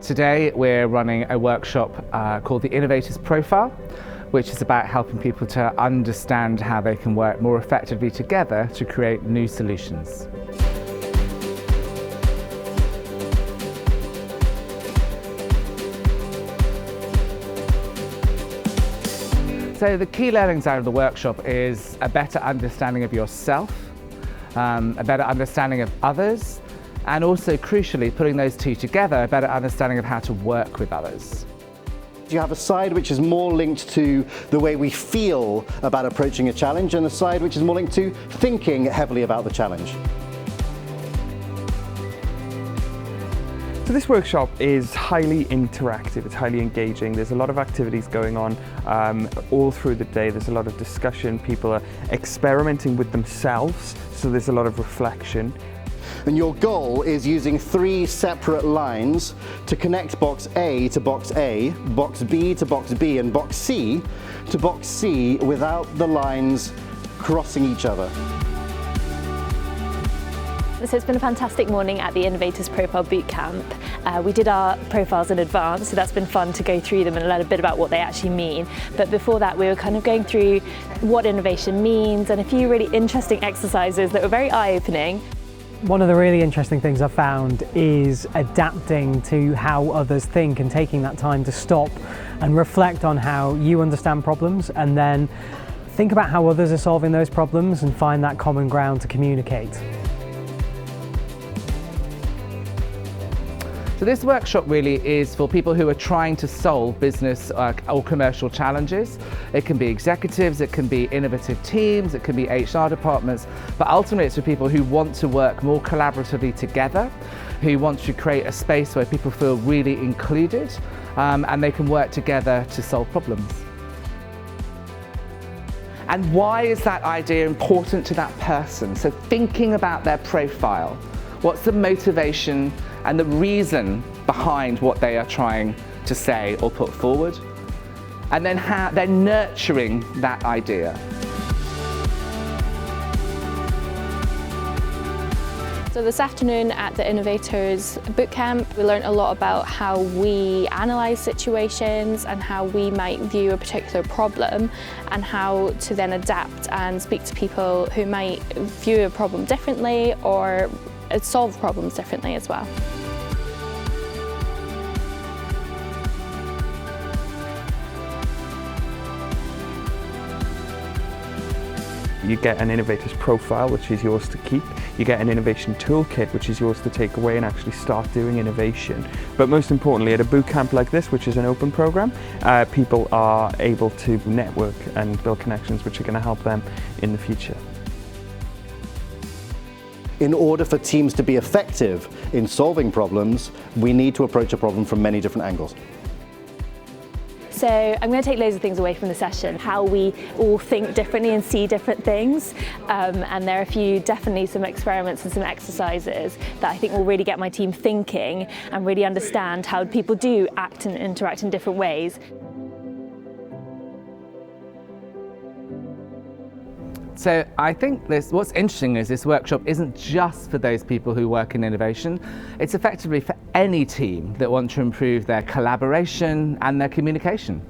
Today we're running a workshop called the Innovator's Profile, which is about helping people to understand how they can work more effectively together to create new solutions. So the key learnings out of the workshop is a better understanding of yourself, a better understanding of others, and also crucially putting those two together, a better understanding of how to work with others. You have a side which is more linked to the way we feel about approaching a challenge, and a side which is more linked to thinking heavily about the challenge. So this workshop is highly interactive, it's highly engaging. There's a lot of activities going on all through the day. There's a lot of discussion, people are experimenting with themselves, so there's a lot of reflection. And your goal is using 3 separate lines to connect box A to box A, box B to box B, and box C to box C without the lines crossing each other. So it's been a fantastic morning at the Innovators Profile Bootcamp. We did our profiles in advance, so that's been fun to go through them and learn a bit about what they actually mean. But before that, we were kind of going through what innovation means and a few really interesting exercises that were very eye-opening. One of the really interesting things I've found is adapting to how others think and taking that time to stop and reflect on how you understand problems, and then think about how others are solving those problems and find that common ground to communicate. So this workshop really is for people who are trying to solve business or commercial challenges. It can be executives, it can be innovative teams, it can be HR departments, but ultimately it's for people who want to work more collaboratively together, who want to create a space where people feel really included and they can work together to solve problems. And why is that idea important to that person? So thinking about their profile, what's the motivation and the reason behind what they are trying to say or put forward, and then how they're nurturing that idea. So this afternoon at the Innovators Bootcamp, we learned a lot about how we analyse situations and how we might view a particular problem, and how to then adapt and speak to people who might view a problem differently or solve problems differently as well. You get an innovator's profile, which is yours to keep. You get an innovation toolkit, which is yours to take away and actually start doing innovation. But most importantly, at a bootcamp like this, which is an open program, people are able to network and build connections which are going to help them in the future. In order for teams to be effective in solving problems, we need to approach a problem from many different angles. So I'm going to take loads of things away from the session, how we all think differently and see different things, and there are definitely some experiments and some exercises that I think will really get my team thinking and really understand how people do act and interact in different ways. So I think what's interesting is this workshop isn't just for those people who work in innovation. It's effectively for any team that want to improve their collaboration and their communication.